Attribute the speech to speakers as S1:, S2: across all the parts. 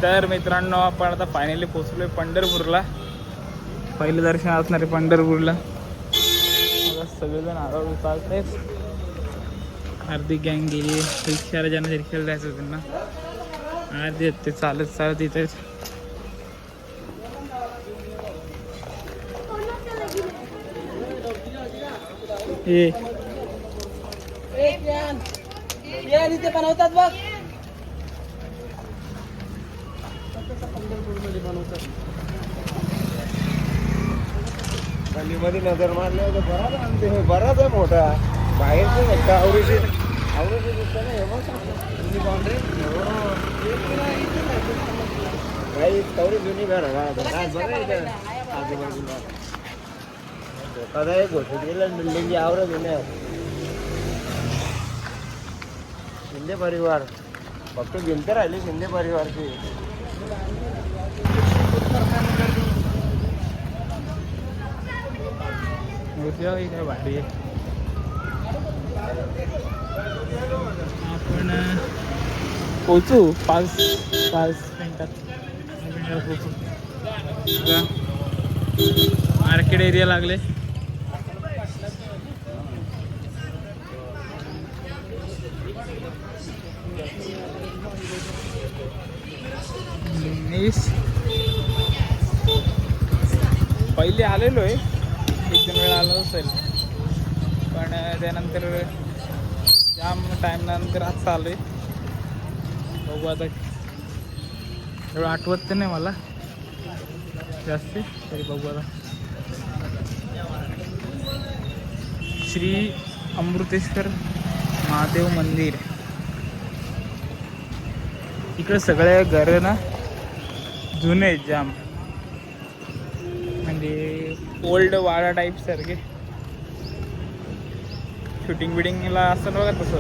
S1: तर मित्रांनो आपण आता फायनली पोहोचलोय पंढरपूरला. पहिलं दर्शन असणार आहे पंढरपूरला. सगळेजण आराम चालत आहेत. अर्धी गँग गेली रिक्षाला, ज्यांना रिक्षाला जायचं त्यांना अर्धी ते चालत चालत येत आहेत.
S2: ते बनवतात बघ.
S3: मध्ये नजर मारले होते बराच आहे मोठा बाहेरचं आवरेज दिसतं ना. हे बाउंड्री काही तेवढी जुनी घर आजूबाजूला धोकादायक घोषित केलं बिल्डिंगची आवरेज जुन्या. शिंदे परिवार फक्त भिंत राहिली शिंदे परिवारची.
S1: काय भारी आहे. आपण पोचू 5 मिनिटात पोचू. मार्केट एरिया लागले. पहिले आलेलो आहे, 1-2 वेळा आलो असेल, पण त्यानंतर जाम टाईम नंतर आज चालू आहे. बघू आता, एवढं आठवत तर नाही मला जास्त, तरी बघू आता. श्री अमृतेश्वर महादेव मंदिर. इकडे सगळे घर ना जुने आहेत जाम, म्हणजे ओल्ड वाडा टाईप सारखे. शूटिंग बिडिंगला असं बघा तसं.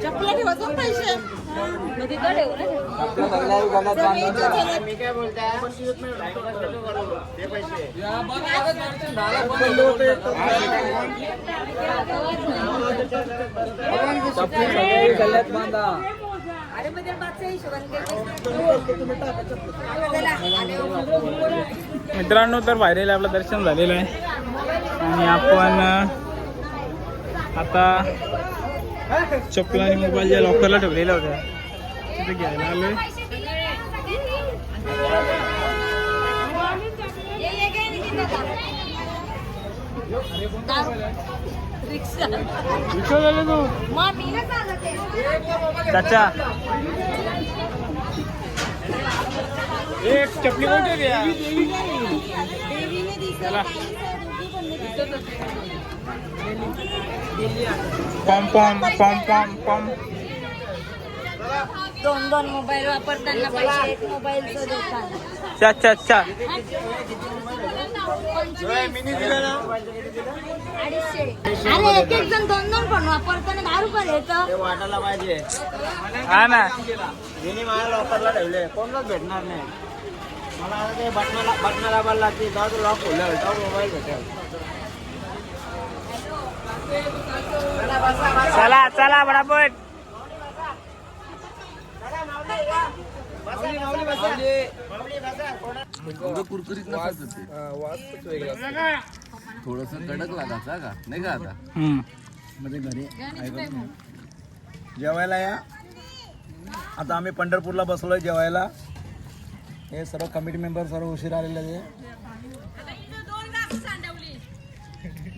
S2: चप्पला ठेवायचं पैसे मध्ये ठेवू मी काय बोलताय
S1: मित्रांनो, तर व्हायरल आपलं दर्शन झालेलं आहे आणि आपण आता चप्पल आणि मोबाईल ज्या लॉकरला ठेवलेल्या होत्या तिथे घ्यायला आलोय. चाचा एक चपली कोणती द्या. पॉम पॉम पॉम पॉम पॉम.
S2: 2 मोबाईल वापरताना पैसे एक मोबाईलचं देतात.
S1: चा चा चा
S3: मिनी दिला ना
S2: 250. अरे एक जण 2 पण वापरताना 10 रुपये येतं.
S3: ते वाटायला पाहिजे.
S1: हा ना,
S3: मिनी मला लॉकरला ठेवले, कोणलाच भेटणार नाही मला. आता ते बटनाला बल लागते, तेव्हा लॉक खोललं तेव्हा मोबाईल भेटेल.
S1: चला चला बडापट.
S4: कुरकुरीत थोडस कडक लागायचा का नाही का. आता
S3: म्हणजे घरी जेवायला या. आता आम्ही पंढरपूरला बसलोय जेवायला. हे सर्व कमिटी मेंबर सर्व उशीर आलेले आहे.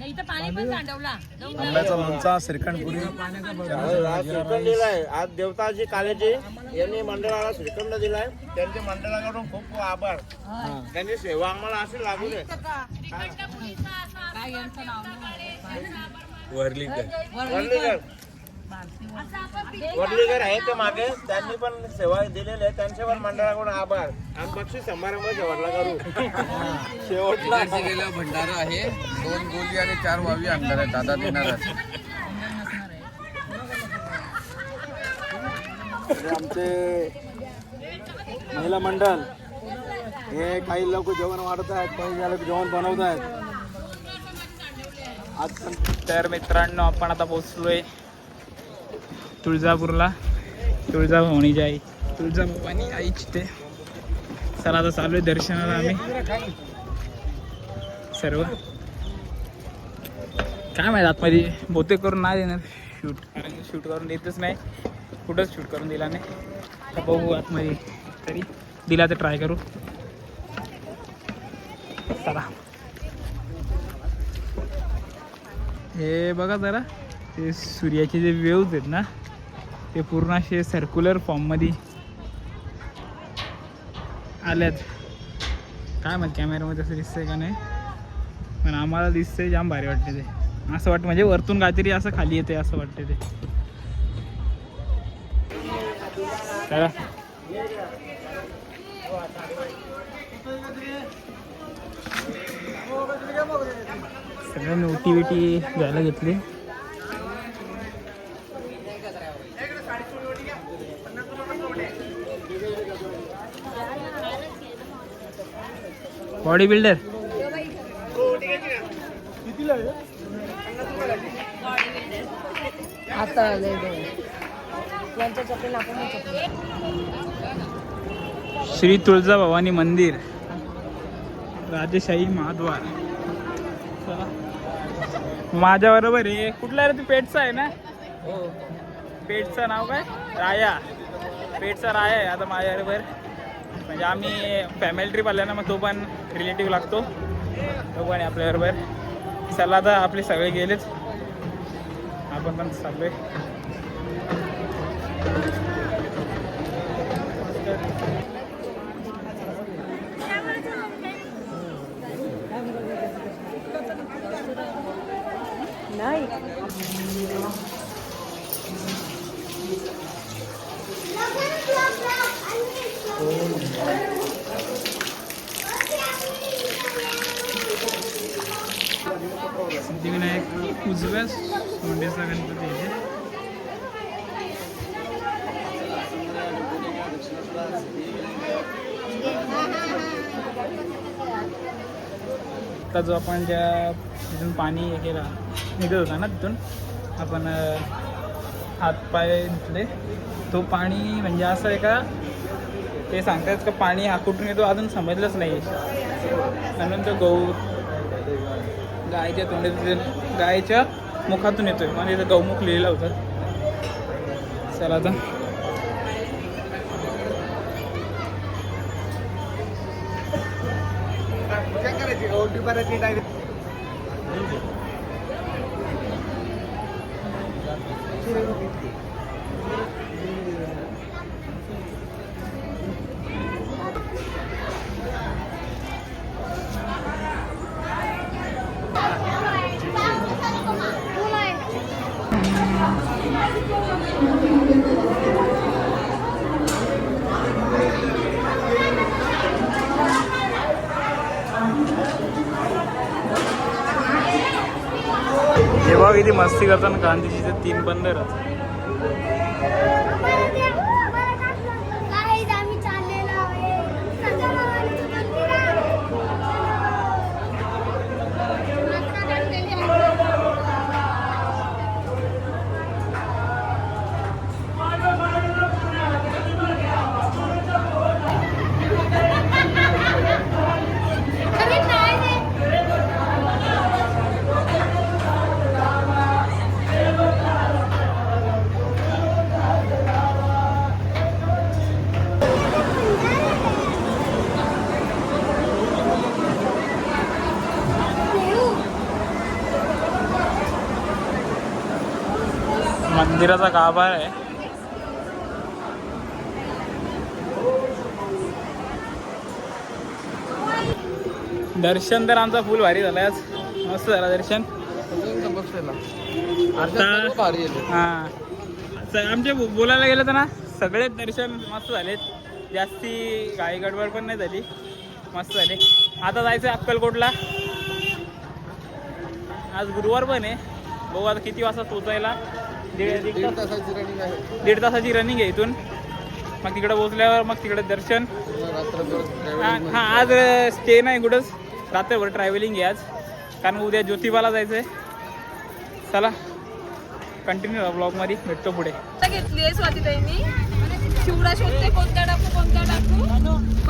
S3: आंब्याचा लोणचा, श्रीखंडपुरी. श्रीखंड दिलाय आज देवताजी कालेजी यांनी मंडळाला श्रीखंड दिलाय. त्यांच्या मंडळाकडून खूप खूप आभार. त्यांची सेवा आम्हाला अशी लागू दे. वडलीकर आहे ते मागे, त्यांनी पण सेवा दिलेली आहे. त्यांच्या पण मंडळाकडून आभार. आणि बक्षीस समारंभ शेवटला करू. शेवटला
S4: गेलं भंडारा आहे. 2 गोली आणि 4 वावी आणणार आहेत दादा देणार.
S3: आमचे महिला मंडळ हे काही लोक जेवण वाढत आहेत, काही लोक जेवण बनवत आहेत.
S1: तर मित्रांनो आपण आता पोचलोय तुळजापूरला. तुळजाभवानीची आई, तुळजाभवानी आईची ते. चला आता चालू आहे दर्शनाला आम्ही सर्व. काय माहिती आतमध्ये बहुतेक करून नाही देणार शूट, कारण शूट करून देतच नाही, कुठंच शूट करून दिला नाही. तर बघू आतमध्ये, तरी दिला तर ट्राय करू. चला. हे बघा जरा, ते सूर्याचे जे वेव्ज आहेत ना, ते पूर्ण असे सर्क्युलर फॉर्ममध्ये आल्यात. काय माहिती कॅमेऱ्यामध्ये तसं दिसतंय का नाही, पण आम्हाला दिसतंय. जाम भारी वाटते ते. असं वाटतं म्हणजे वरतून काहीतरी असं खाली येते असं वाटते ते. चला. सगळ्यांनी ओटी बिटी घ्यायला घेतली. बॉडी बिल्डर श्री तुळजाभवानी मंदिर, राजेशाही महाद्वार. माझ्या बरोबर आहे. कुठला रे तू? पेठचा आहे ना? हो. पेठचं नाव काय? राया. पेठचा राया आहे आता माझ्या बरोबर. म्हणजे आम्ही फॅमिली ट्रिप आल्या ना, मग तो पण रिलेटिव्ह लागतो, तो पण आहे आपल्याबरोबर. चला आता आपले सगळे गेलेच, आपण पण चाललोय.
S2: नाही
S1: सिद्धिविनायक उजव्या सोंडेचा गणपती आहे. आता जो आपण ज्या तिथून पाणी हे केला निघत होता ना, तिथून आपण हातपाय धुतले, तो पाणी म्हणजे असं आहे का ते सांगतात का पाणी हा कुठून येतो अजून समजलंच नाही. म्हणून तो गायच्या तोंडातून, गायच्या मुखातून येतोय, म्हणजे इथं गौमुख लिहिलं होतं. चला आता जेव्हा किती मस्ती करताना गांधीजीचे 3 बंदर. मंदिराचा गाभा आहे. दर्शन तर आमचा फुल भारी झाला आज, मस्त झाला दर्शन. आता हां आमचे बोलायला गेलं तर ना सगळे दर्शन मस्त झालेत, जास्ती घाई गडबड पण नाही झाली, मस्त झाले. आता जायचं आहे अक्कलकोटला. आज गुरुवार पण आहे, बघू आता किती वाजता पोचायला. दीड तासाची रनिंग आहे इथून. मग तिकडे पोचल्यावर मग तिकडे दर्शन. हां आज स्टे नाही कुठंच, रात्रभर ट्रॅव्हलिंग आहे आज, कारण उद्या ज्योतिबाला जायचं आहे. चला कंटिन्यू ब्लॉग मध्ये भेटतो पुढे.
S5: घेतली आहे स्वातीताईंनी. चिवडा शोधते कोणता टाकू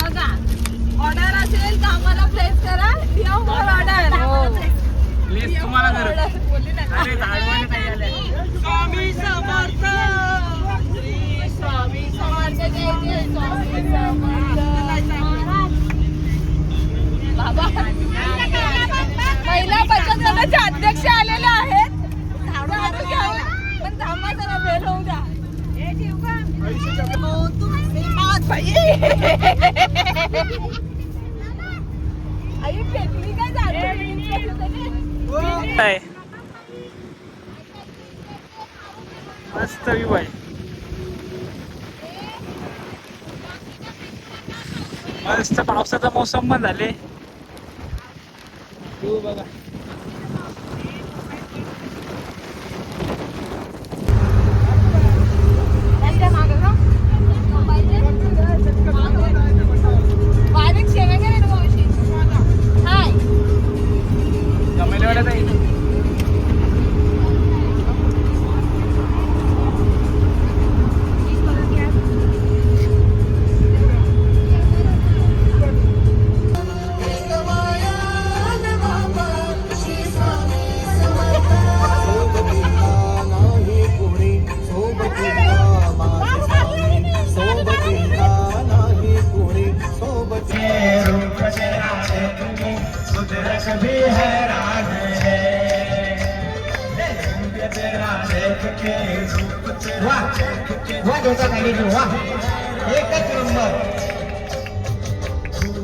S5: बघा. ऑर्डर असेल तर आम्हाला प्लेस करा. ऑर्डर
S1: प्लीज तुम्हाला
S5: स्वामी समर्थ श्री स्वामी समर्थ जय जय स्वामी समर्थ बाबा. महिला बचत गटाचे अध्यक्ष आलेले आहेत. झाडू घ्यावं पण थांबा जरा वेळ होऊ द्या. आई फेकली काय
S1: आहे मस्त व्ह्यू आहे. मस्त पावसाचा मोसम पण झाले. व्ह्यू बघा. जमेलवाड्यात आहे इथं.
S3: एकच नंबर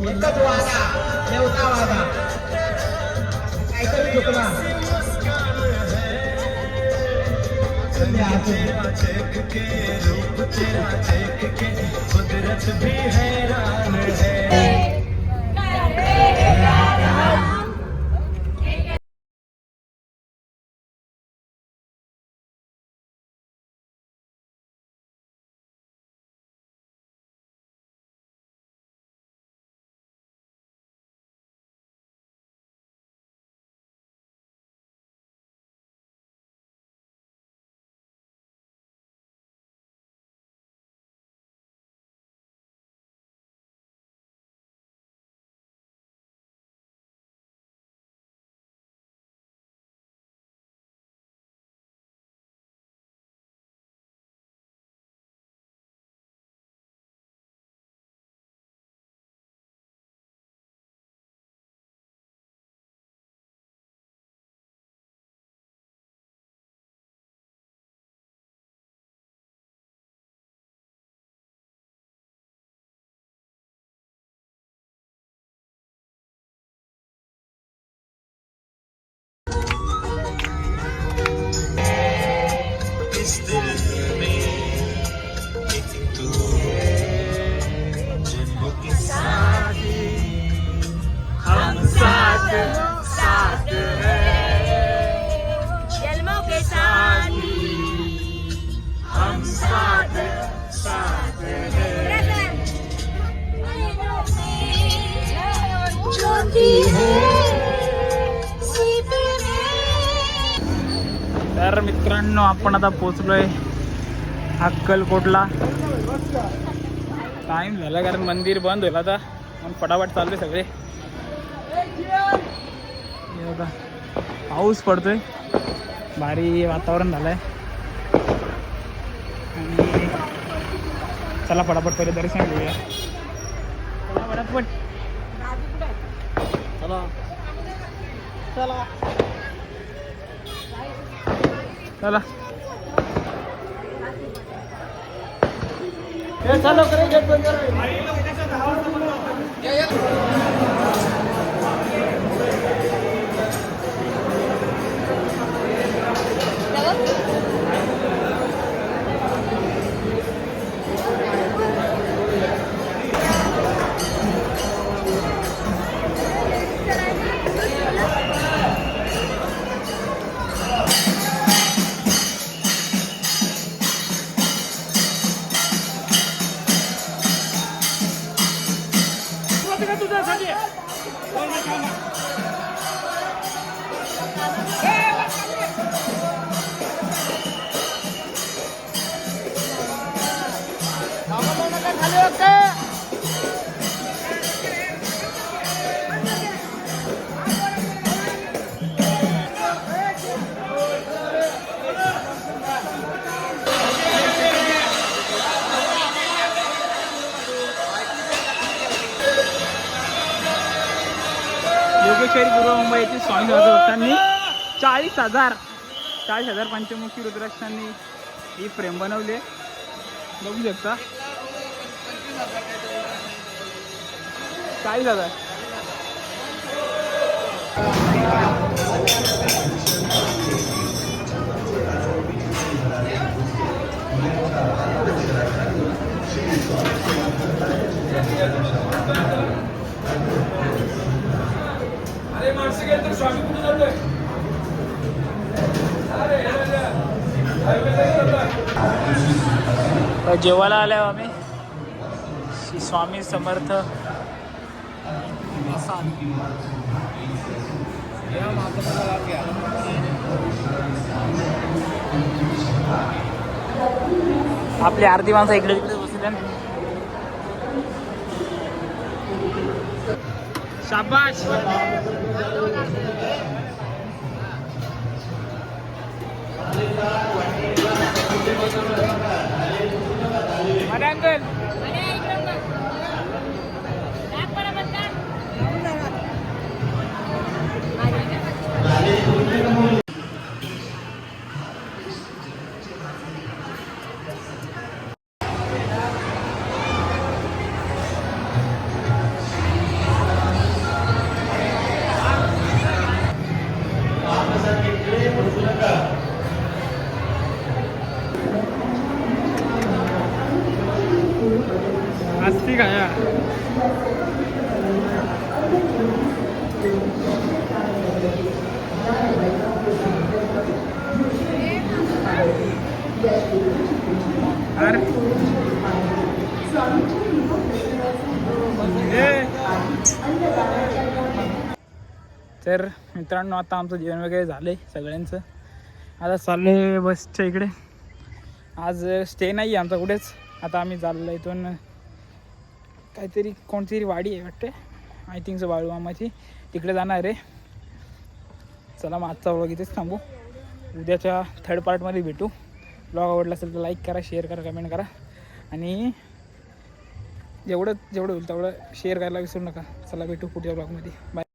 S3: एकच वादा नेवता वादा काहीतरी चुकला.
S1: तर मित्रांनो आपण आता पोचलोय अक्कलकोटला. टाइम झाला कारण मंदिर बंद होईल आता म्हणून फटाफट चालले सगळे. हे बघा पाऊस पडतोय. भारी वातावरण झालंय आणि चला फटाफट पहिले दर्शन घेऊया. चला फटाफट चला चला चला.
S3: चालू करेल
S1: तुझ्यासाठी पूर्व मुंबई येथील स्वामी समर्थ भक्तांनी 40,000 पंचमुखी रुद्राक्षांनी ही फ्रेम बनवली आहे. बघू शकता 40,000.
S6: अरे माणसं गेलं तर स्वामी कुठे जातोय?
S1: जेवायला आल्यावर आम्ही श्री स्वामी समर्थ आपली अर्धी माणसं इकडे तिकडे बसले. शाबाश. अरे अंकल असती काय अरे तर मित्रांनो आता आमचं जेवण वगैरे झालंय सगळ्यांचं. आता चाललंय बसच्या इकडे. आज स्टे नाही आहे आमचा कुठेच. आता आम्ही चाललो इथून काहीतरी कोणतीतरी वाडी आहे वाटते, आय थिंक सो बाळूमामाची, तिकडे जाणार आहे. चला मग आजचा व्लॉग इथेच थांबू. उद्याच्या थर्ड पार्टमध्ये भेटू. व्लॉग आवडला असेल तर लाईक करा, शेअर करा, कमेंट करा आणि जेवढं होईल तेवढं शेअर करायला विसरू नका. चला भेटू पुढच्या व्लॉगमध्ये. बाय.